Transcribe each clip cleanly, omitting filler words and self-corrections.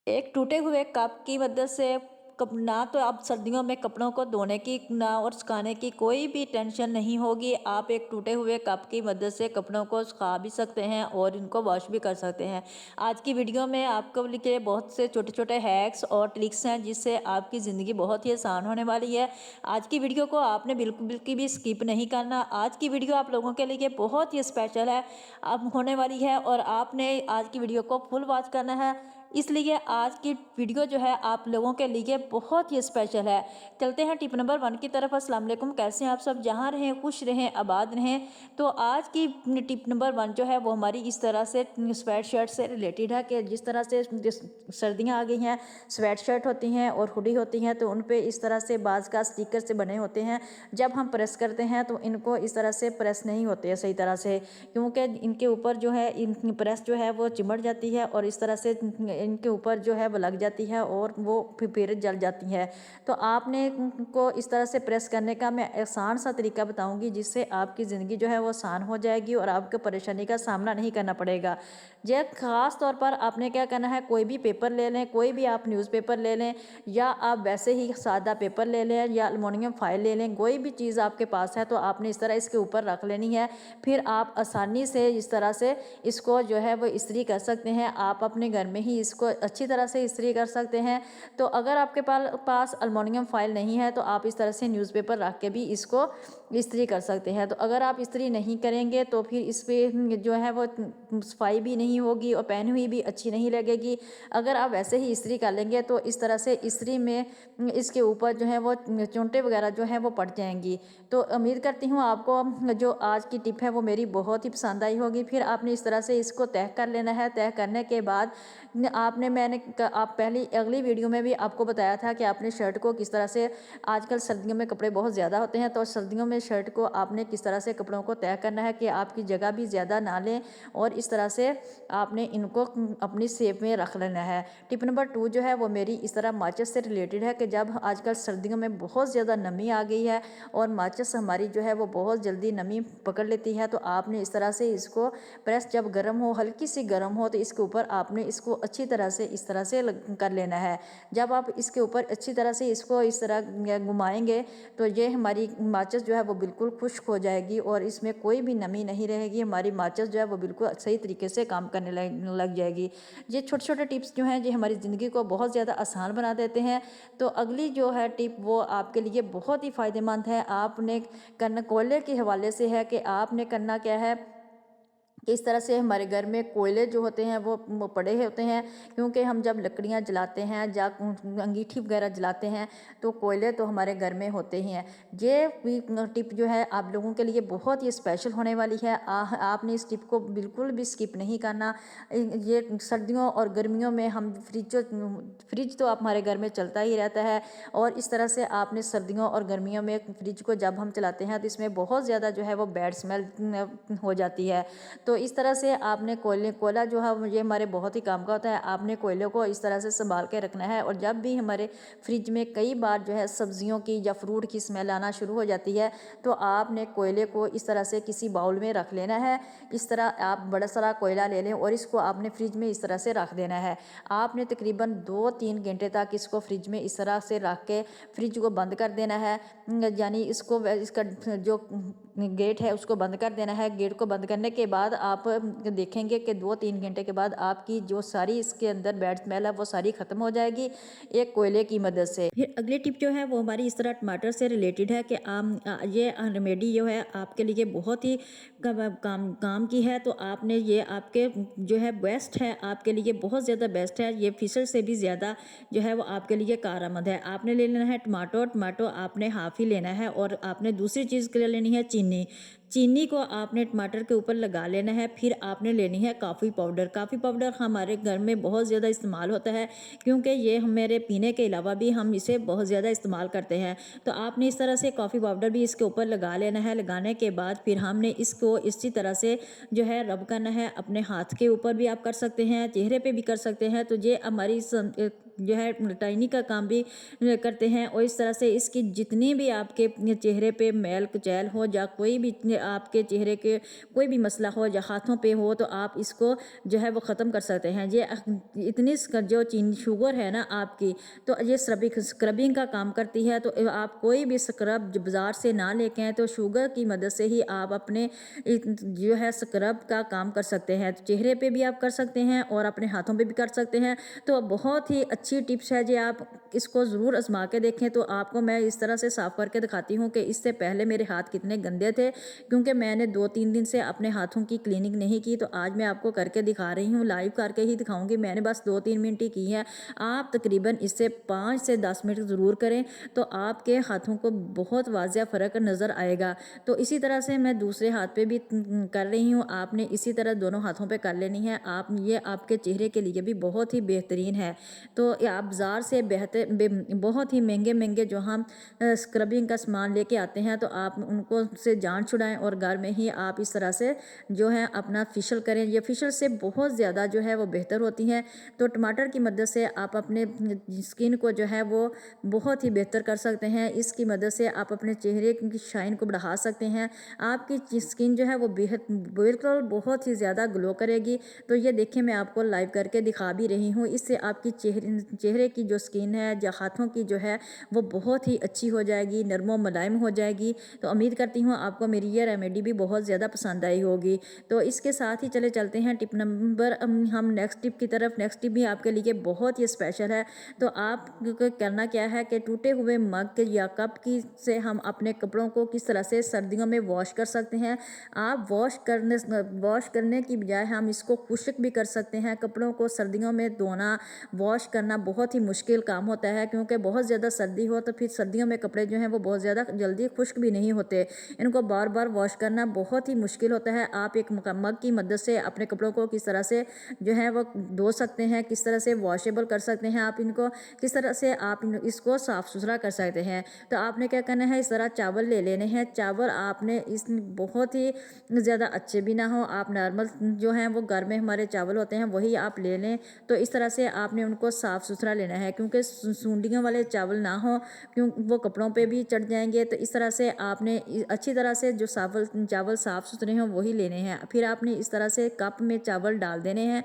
एक टूटे हुए कप की मदद से कप ना तो आप सर्दियों में कपड़ों को धोने की ना और सुखाने की कोई भी टेंशन नहीं होगी। आप एक टूटे हुए कप की मदद से कपड़ों को सुखा भी सकते हैं और इनको वॉश भी कर सकते हैं। आज की वीडियो में आपको लिए बहुत से छोटे छोटे हैक्स और ट्रिक्स हैं जिससे आपकी ज़िंदगी बहुत ही आसान होने वाली है। आज की वीडियो को आपने बिल्कुल बिल्कुल भी स्किप नहीं करना। आज की वीडियो आप लोगों के लिए बहुत ही स्पेशल है अब होने वाली है और आपने आज की वीडियो को फुल वॉच करना है। इसलिए आज की वीडियो जो है आप लोगों के लिए बहुत ही स्पेशल है। चलते हैं टिप नंबर 1 की तरफ। अस्सलाम वालेकुम, कैसे हैं आप सब? जहाँ रहें खुश रहें आबाद रहें। तो आज की टिप नंबर 1 जो है वो हमारी इस तरह से स्वेट शर्ट से रिलेटेड है कि जिस तरह से सर्दियाँ आ गई हैं, स्वेट शर्ट होती हैं और हुडी होती हैं तो उन पे इस तरह से बाज का स्टिकर से बने होते हैं। जब हम प्रेस करते हैं तो इनको इस तरह से प्रेस नहीं होते हैं सही तरह से, क्योंकि इनके ऊपर जो है इन प्रेस जो है वो चिमड़ जाती है और इस तरह से इनके ऊपर जो है वो लग जाती है और वो फिर जल जाती है। तो आपने को इस तरह से प्रेस करने का मैं आसान सा तरीका बताऊंगी जिससे आपकी ज़िंदगी जो है वो आसान हो जाएगी और आपको परेशानी का सामना नहीं करना पड़ेगा। यह ख़ास तौर पर आपने क्या करना है, कोई भी पेपर ले लें, कोई भी आप न्यूज़पेपर ले लें या आप वैसे ही सादा पेपर ले लें या एलुमिनियम फाइल ले लें, कोई भी चीज़ आपके पास है तो आपने इस तरह इसके ऊपर रख लेनी है। फिर आप आसानी से इस तरह से इसको जो है वो इस्त्री कर सकते हैं। आप अपने घर में ही इसको अच्छी तरह से इस्त्री कर सकते हैं। तो अगर आपके पास एल्युमिनियम फाइल नहीं है तो आप इस तरह से न्यूज़पेपर रख के भी इसको इस्त्री कर सकते हैं। तो अगर आप इस्त्री नहीं करेंगे तो फिर इस पे जो है वो सफाई भी नहीं होगी और पहनी हुई भी अच्छी नहीं लगेगी। अगर आप वैसे ही इस्त्री कर लेंगे तो इस तरह से इस्त्री में इसके ऊपर जो है वो चोंटे वगैरह जो है वो पड़ जाएंगी। तो उम्मीद करती हूँ आपको जो आज की टिप है वो मेरी बहुत ही पसंद आई होगी। फिर आपने इस तरह से इसको तय कर लेना है। तय करने के बाद आप पहली अगली वीडियो में भी आपको बताया था कि आपने शर्ट को किस तरह से, आजकल सर्दियों में कपड़े बहुत ज़्यादा होते हैं तो सर्दियों में शर्ट को आपने किस तरह से कपड़ों को तय करना है कि आपकी जगह भी ज़्यादा ना लें और इस तरह से आपने इनको अपनी शेप में रख लेना है। टिप नंबर 2 जो है वो मेरी इस तरह माचिस से रिलेटेड है कि जब आजकल सर्दियों में बहुत ज़्यादा नमी आ गई है और माचिस हमारी जो है वो बहुत जल्दी नमी पकड़ लेती है, तो आपने इस तरह से इसको प्रेस जब गर्म हो, हल्की सी गर्म हो, तो इसके ऊपर आपने इसको अच्छी तरह से इस तरह से कर लेना है। जब आप इसके ऊपर अच्छी तरह से इसको इस तरह घुमाएंगे तो ये हमारी माचिस जो है वो बिल्कुल खुश्क हो जाएगी और इसमें कोई भी नमी नहीं रहेगी। हमारी माचिस जो है वो बिल्कुल सही तरीके से काम करने लग जाएगी। ये छोटे छोटे टिप्स जो हैं ये हमारी ज़िंदगी को बहुत ज़्यादा आसान बना देते हैं। तो अगली जो है टिप वो आपके लिए बहुत ही फ़ायदेमंद है। आपने करना कोयले के हवाले से है कि आपने करना क्या है कि इस तरह से हमारे घर में कोयले जो होते हैं वो पड़े होते हैं, क्योंकि हम जब लकड़ियाँ जलाते हैं या अंगीठी वगैरह जलाते हैं तो कोयले तो हमारे घर में होते ही हैं। ये भी टिप जो है आप लोगों के लिए बहुत ही स्पेशल होने वाली है। आपने इस टिप को बिल्कुल भी स्किप नहीं करना। ये सर्दियों और गर्मियों में हम फ्रिज तो आप हमारे घर में चलता ही रहता है और इस तरह से आपने सर्दियों और गर्मियों में फ्रिज को जब हम चलाते हैं तो इसमें बहुत ज़्यादा जो है वो बैड स्मेल हो जाती है। तो इस तरह से आपने कोयला जो है ये हमारे बहुत ही काम का होता है। आपने कोयले को इस तरह से संभाल के रखना है और जब भी हमारे फ्रिज में कई बार जो है सब्जियों की या फ्रूट की स्मेल आना शुरू हो जाती है तो आपने कोयले को इस तरह से किसी बाउल में रख लेना है। इस तरह आप बड़ा सारा कोयला ले लें और इसको आपने फ्रिज में इस तरह से रख देना है। आपने तकरीबन 2-3 घंटे तक इसको फ्रिज में इस तरह से रख के फ्रिज को बंद कर देना है। यानी इसका जो गेट है उसको बंद कर देना है। गेट को बंद करने के बाद आप देखेंगे कि 2-3 घंटे के बाद आपकी जो सारी इसके अंदर बैड स्मेल है वो सारी ख़त्म हो जाएगी एक कोयले की मदद से। फिर अगली टिप जो है वो हमारी इस तरह टमाटर से रिलेटेड है कि ये रेमेडी जो है आपके लिए बहुत ही काम की है। तो आपने ये आपके जो है बेस्ट है, आपके लिए बहुत ज़्यादा बेस्ट है। ये फिशर से भी ज़्यादा जो है वो आपके लिए कारआमद है। आपने ले लेना है टमाटो आपने हाफ ही लेना है और आपने दूसरी चीज़ के लिए लेनी है चीनी। चीनी को आपने टमाटर के ऊपर लगा लेना है। फिर आपने लेनी है कॉफ़ी पाउडर। कॉफ़ी पाउडर हमारे घर में बहुत ज़्यादा इस्तेमाल होता है क्योंकि ये हमारे पीने के अलावा भी हम इसे बहुत ज़्यादा इस्तेमाल करते हैं। तो आपने इस तरह से कॉफ़ी पाउडर भी इसके ऊपर लगा लेना है। लगाने के बाद फिर हमने इसको इसी तरह से जो है रब करना है। अपने हाथ के ऊपर भी आप कर सकते हैं, चेहरे पे भी कर सकते हैं। तो ये हमारी जो है टाइनी का काम भी करते हैं और इस तरह से इसकी जितनी भी आपके चेहरे पे मैल कुचैल हो या कोई भी आपके चेहरे के कोई भी मसला हो या हाथों पे हो तो आप इसको जो है वो ख़त्म कर सकते हैं। ये इतनी जो चीनी शुगर है ना आपकी, तो ये स्क्रबिंग का काम करती है। तो आप कोई भी स्क्रब जो बाज़ार से ना लेके आएँ, तो शुगर की मदद से ही आप अपने जो है स्क्रब का काम कर सकते हैं। तो चेहरे पे भी आप कर सकते हैं और अपने हाथों पे भी कर सकते हैं। तो बहुत ही अच्छी टिप्स है जी, आप इसको ज़रूर आज़मा के देखें। तो आपको मैं इस तरह से साफ़ करके दिखाती हूँ कि इससे पहले मेरे हाथ कितने गंदे थे, क्योंकि मैंने 2-3 दिन से अपने हाथों की क्लीनिंग नहीं की। तो आज मैं आपको करके दिखा रही हूँ, लाइव करके ही दिखाऊँगी। मैंने बस 2-3 मिनट ही की है। आप तकरीबन इससे 5 से 10 मिनट ज़रूर करें, तो आपके हाथों को बहुत वाज़िया फ़र्क नज़र आएगा। तो इसी तरह से मैं दूसरे हाथ पे भी कर रही हूँ। आपने इसी तरह दोनों हाथों पे कर लेनी है। आप ये आपके चेहरे के लिए भी बहुत ही बेहतरीन है। तो आप बाज़ार से बहुत ही महंगे जो हम स्क्रबिंग का सामान लेके आते हैं, तो आप उनको से जान छुड़ाएं और घर में ही आप इस तरह से जो है अपना फेशियल करें। ये फेशियल से बहुत ज़्यादा जो है वो बेहतर होती है। तो टमाटर की मदद से आप अपने स्किन को जो है वो बहुत ही बेहतर कर सकते हैं। इसकी मदद से आप अपने चेहरे की शाइन को बढ़ा सकते हैं। आपकी स्किन जो है वो बिल्कुल बहुत ही ज़्यादा ग्लो करेगी। तो ये देखिए, मैं आपको लाइव करके दिखा भी रही हूँ। इससे आपकी चेहरे की जो स्किन है या हाथों की जो है वो बहुत ही अच्छी हो जाएगी, नरम मुलायम हो जाएगी। तो उम्मीद करती हूँ आपको मेरी ये रेमेडी भी बहुत ज़्यादा पसंद आई होगी। तो इसके साथ ही चलते हैं टिप नंबर हम नेक्स्ट टिप की तरफ। नेक्स्ट टिप भी आपके लिए बहुत ही स्पेशल है। तो आप करना क्या है कि टूटे हुए मग या कप की से हम अपने कपड़ों को किस तरह से सर्दियों में वॉश कर सकते हैं। आप वॉश करने की बजाय हम इसको खुश्क भी कर सकते हैं। कपड़ों को सर्दियों में धोना, वॉश करना बहुत ही मुश्किल काम होता है, क्योंकि बहुत ज़्यादा सर्दी हो तो फिर सर्दियों में कपड़े जो हैं वो बहुत ज़्यादा जल्दी खुश्क भी नहीं होते। इनको बार बार वॉश करना बहुत ही मुश्किल होता है। आप एक मग की मदद से अपने कपड़ों को किस तरह से जो है वो धो सकते हैं, किस तरह से वॉशेबल कर सकते हैं, आप इनको किस तरह से आप इसको साफ़ सुथरा कर सकते हैं। तो आपने क्या करना है, इस तरह चावल ले लेने हैं। चावल आपने इस बहुत ही ज़्यादा अच्छे भी ना हो, आप नॉर्मल जो हैं वो घर में हमारे चावल होते हैं वही आप ले लें। तो इस तरह से आपने उनको साफ़ सुथरा लेना है, क्योंकि सूंडियों वाले चावल ना हो, क्यों वो कपड़ों पे भी चढ़ जाएंगे। तो इस तरह से आपने अच्छी तरह से जो चावल साफ़ सुथरे हों वही लेने हैं। फिर आपने इस तरह से कप में चावल डाल देने हैं।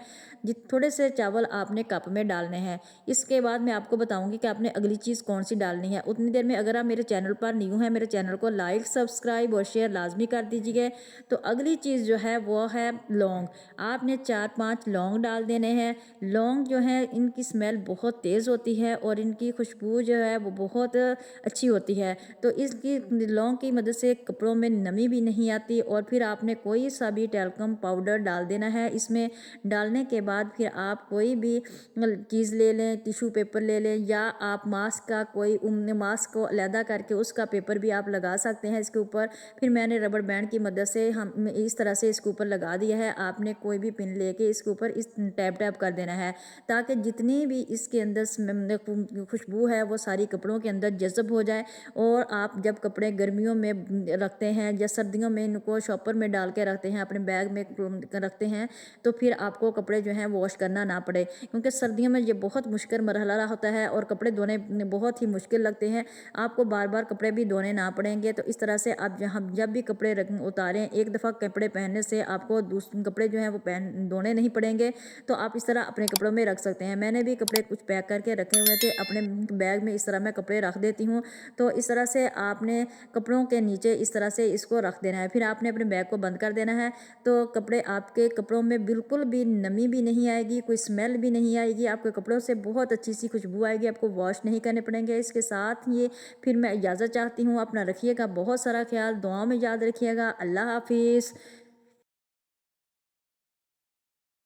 थोड़े से चावल आपने कप में डालने हैं। इसके बाद मैं आपको बताऊंगी कि आपने अगली चीज़ कौन सी डालनी है। उतनी देर में अगर आप मेरे चैनल पर न्यू हैं, मेरे चैनल को लाइक, सब्सक्राइब और शेयर लाजमी कर दीजिए। तो अगली चीज़ जो है वो है लौंग। आपने 4-5 लौंग डाल देने हैं। लौंग जो है इनकी स्मेल बहुत तेज़ होती है और इनकी खुशबू जो है वो बहुत अच्छी होती है। तो इसकी लौंग की मदद से कपड़ों में नमी भी नहीं आती। और फिर आपने कोई सा भी टैल्कम पाउडर डाल देना है। इसमें डालने के बाद फिर आप कोई भी चीज़ ले लें, टिशू पेपर ले लें, या आप मास्क का कोई मास्क को अलहदा करके उसका पेपर भी आप लगा सकते हैं इसके ऊपर। फिर मैंने रबड़ बैंड की मदद से हम इस तरह से इसके ऊपर लगा दिया है। आपने कोई भी पिन लेके इसके ऊपर इस टैप कर देना है, ताकि जितनी भी इसके अंदर खुशबू है वो सारी कपड़ों के अंदर जज़ब हो जाए। और आप जब कपड़े गर्मियों में रखते हैं या सर्दियों में इनको शॉपर में डाल के रखते हैं, अपने बैग में रखते हैं, तो फिर आपको कपड़े जो हैं वॉश करना ना पड़े, क्योंकि सर्दियों में ये बहुत मुश्किल मरहला होता है और कपड़े धोने बहुत ही मुश्किल लगते हैं। आपको बार बार कपड़े भी धोने ना पड़ेंगे। तो इस तरह से आप जब भी कपड़े उतारें, एक दफ़ा कपड़े पहनने से आपको दूसरे कपड़े जो हैं वो धोने नहीं पड़ेंगे। तो आप इस तरह अपने कपड़ों में रख सकते हैं। मैंने भी कपड़े कुछ पैक करके रखे हुए थे अपने बैग में, इस तरह मैं कपड़े रख देती हूँ। तो इस तरह से आपने कपड़ों के नीचे इस तरह से इसको रख देना है। फिर आपने अपने बैग को बंद कर देना है। तो कपड़े आपके कपड़ों में बिल्कुल भी नमी भी नहीं आएगी, कोई स्मेल भी नहीं आएगी, आपके कपड़ों से बहुत अच्छी सी खुशबू आएगी। आपको वॉश नहीं करने पड़ेंगे। इसके साथ ये फिर मैं इजाज़त चाहती हूँ। अपना रखिएगा बहुत सारा ख्याल, दुआओं में याद रखिएगा। अल्लाह हाफिज़।